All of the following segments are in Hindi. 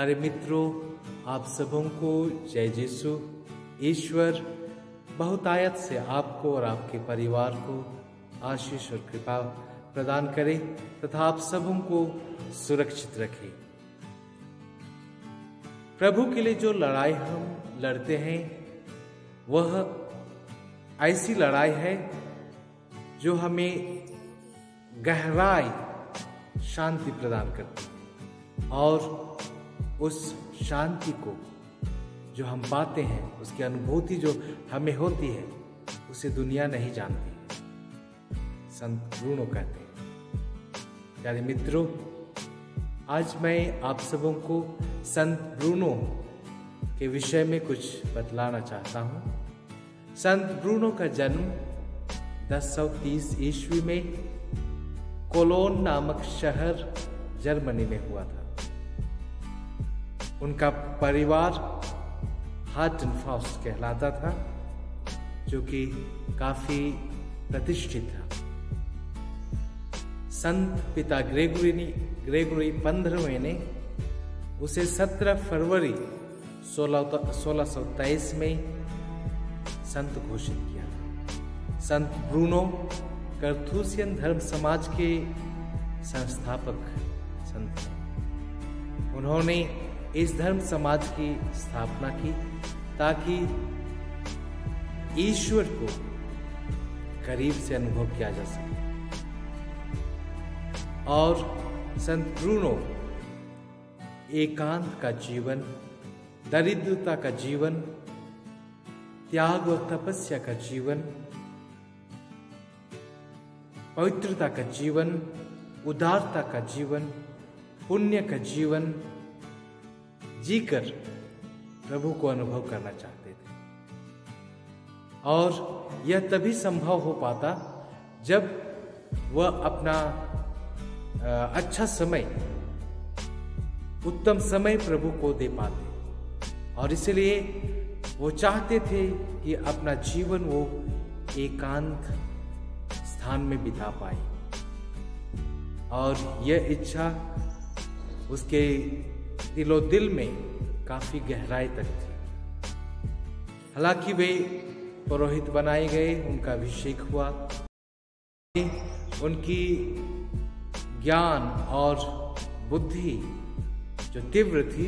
प्यारे मित्रों, आप सबों को जय यीशु। ईश्वर बहुतायत से आपको और आपके परिवार को आशीष और कृपा प्रदान करे तथा आप सबों को सुरक्षित रखे। प्रभु के लिए जो लड़ाई हम लड़ते हैं वह ऐसी लड़ाई है जो हमें गहराई शांति प्रदान करती है और उस शांति को जो हम पाते हैं, उसकी अनुभूति जो हमें होती है, उसे दुनिया नहीं जानती, संत ब्रूनो कहते हैं। प्यारे मित्रों, आज मैं आप सबों को संत ब्रूनो के विषय में कुछ बतलाना चाहता हूँ। संत ब्रूनो का जन्म 1030 ईस्वी में कोलोन नामक शहर जर्मनी में हुआ था। उनका परिवार हार्टेनफास्ट कहलाता था, जो कि काफी प्रतिष्ठित था। संत पिता ग्रेगोरी 15वें ने उसे 17 फरवरी 1623 में संत घोषित किया। संत ब्रूनो करथुसियन धर्म समाज के संस्थापक संत हैं। उन्होंने इस धर्म समाज की स्थापना की ताकि ईश्वर को करीब से अनुभव किया जा सके। और संत ब्रूनो एकांत का जीवन, दरिद्रता का जीवन, त्याग और तपस्या का जीवन, पवित्रता का जीवन, उदारता का जीवन, पुण्य का जीवन जीकर प्रभु को अनुभव करना चाहते थे। और यह तभी संभव हो पाता जब वह अपना अच्छा समय, उत्तम समय प्रभु को दे पाते। और इसलिए वो चाहते थे कि अपना जीवन वो एकांत स्थान में बिता पाए। और यह इच्छा उसके दिलो दिल में काफी गहराई तक थी। हालांकि वे पुरोहित बनाए गए, उनका अभिषेक हुआ, उनकी ज्ञान और बुद्धि जो तीव्र थी,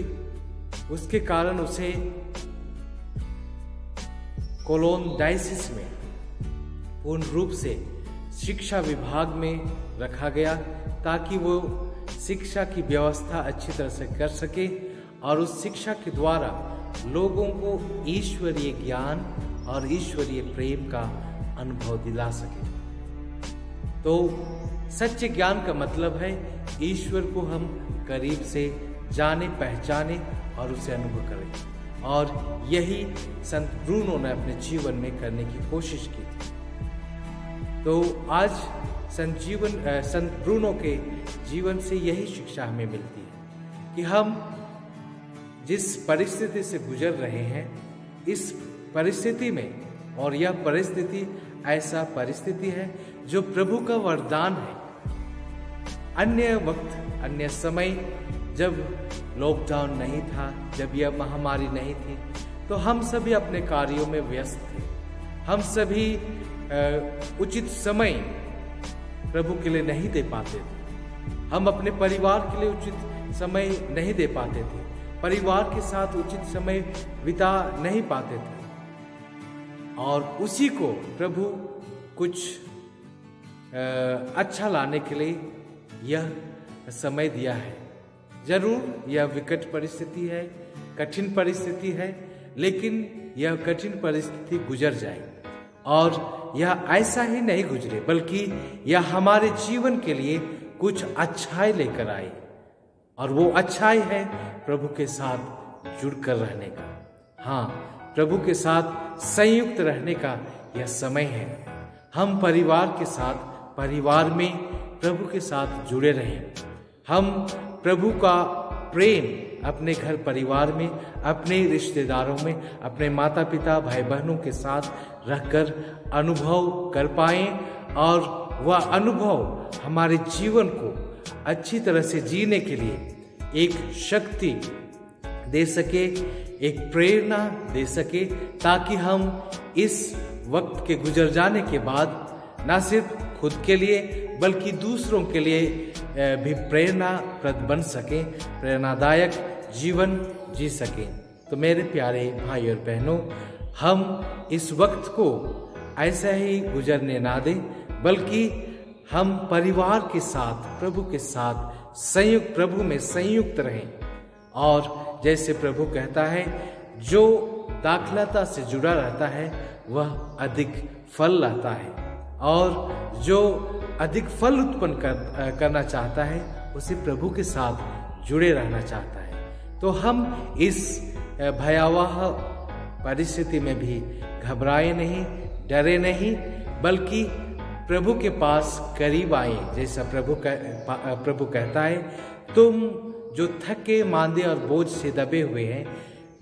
उसके कारण उसे कोलोन डायसिस में पूर्ण रूप से शिक्षा विभाग में रखा गया ताकि वो शिक्षा की व्यवस्था अच्छी तरह से कर सके और उस शिक्षा के द्वारा लोगों को ईश्वरीय ज्ञान और ईश्वरीय प्रेम का अनुभव दिला सके। तो सच्चे ज्ञान का मतलब है ईश्वर को हम करीब से जाने, पहचाने और उसे अनुभव करें। और यही संत ब्रूनो ने अपने जीवन में करने की कोशिश की थी। तो आज संत ब्रूनो के जीवन से यही शिक्षा हमें मिलती है कि हम जिस परिस्थिति से गुजर रहे हैं, इस परिस्थिति में, और यह परिस्थिति ऐसा परिस्थिति है जो प्रभु का वरदान है। अन्य वक्त, अन्य समय जब लॉकडाउन नहीं था, जब यह महामारी नहीं थी, तो हम सभी अपने कार्यों में व्यस्त थे। हम सभी उचित समय प्रभु के लिए नहीं दे पाते थे। हम अपने परिवार के लिए उचित समय नहीं दे पाते थे, परिवार के साथ उचित समय बिता नहीं पाते थे। और उसी को प्रभु कुछ अच्छा लाने के लिए यह समय दिया है। जरूर यह विकट परिस्थिति है, कठिन परिस्थिति है, लेकिन यह कठिन परिस्थिति गुजर जाए। और यह ऐसा ही नहीं गुजरे, बल्कि यह हमारे जीवन के लिए कुछ अच्छाई लेकर आए। और वो अच्छाई है प्रभु के साथ जुड़कर रहने का। हाँ, प्रभु के साथ संयुक्त रहने का यह समय है। हम परिवार के साथ, परिवार में प्रभु के साथ जुड़े रहें। हम प्रभु का प्रेम अपने घर परिवार में, अपने रिश्तेदारों में, अपने माता पिता, भाई बहनों के साथ रहकर अनुभव कर पाएं। और वह अनुभव हमारे जीवन को अच्छी तरह से जीने के लिए एक शक्ति दे सके, एक प्रेरणा दे सके, ताकि हम इस वक्त के गुजर जाने के बाद न सिर्फ खुद के लिए बल्कि दूसरों के लिए भी प्रेरणाप्रद बन सके, प्रेरणादायक जीवन जी सके। तो मेरे प्यारे भाई और बहनों, हम इस वक्त को ऐसा ही गुजरने ना दें, बल्कि हम परिवार के साथ, प्रभु के साथ प्रभु में संयुक्त रहें। और जैसे प्रभु कहता है, जो दाखलता से जुड़ा रहता है वह अधिक फल लाता है, और जो अधिक फल उत्पन्न करना चाहता है उसे प्रभु के साथ जुड़े रहना चाहता है। तो हम इस भयावह परिस्थिति में भी घबराए नहीं, डरे नहीं, बल्कि प्रभु के पास करीब आए। जैसा प्रभु कहता है, तुम जो थके मांदे और बोझ से दबे हुए हैं,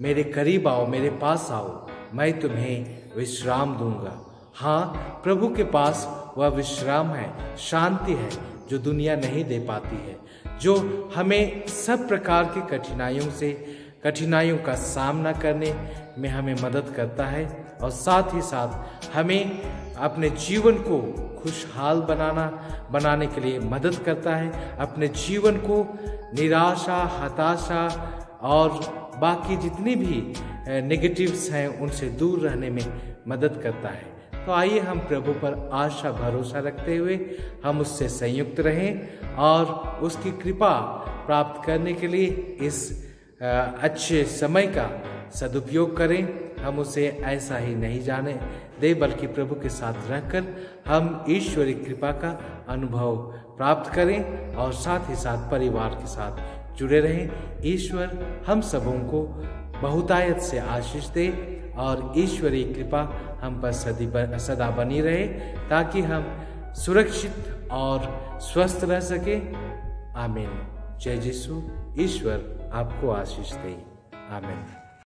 मेरे करीब आओ, मेरे पास आओ, मैं तुम्हें विश्राम दूंगा। हाँ, प्रभु के पास वह विश्राम है, शांति है जो दुनिया नहीं दे पाती है, जो हमें सब प्रकार की कठिनाइयों का सामना करने में हमें मदद करता है, और साथ ही साथ हमें अपने जीवन को खुशहाल बनाने के लिए मदद करता है, अपने जीवन को निराशा, हताशा और बाकी जितनी भी नेगेटिव्स हैं उनसे दूर रहने में मदद करता है। तो आइए हम प्रभु पर आशा भरोसा रखते हुए हम उससे संयुक्त रहें और उसकी कृपा प्राप्त करने के लिए इस अच्छे समय का सदुपयोग करें। हम उसे ऐसा ही नहीं जाने दे, बल्कि प्रभु के साथ रहकर हम ईश्वरीय कृपा का अनुभव प्राप्त करें और साथ ही साथ परिवार के साथ जुड़े रहें। ईश्वर हम सबों को बहुतायत से आशीष दे और ईश्वरीय कृपा हम पर सदा बनी रहे, ताकि हम सुरक्षित और स्वस्थ रह सके। आमीन। जय यीशु। ईश्वर आपको आशीष दे। आमीन।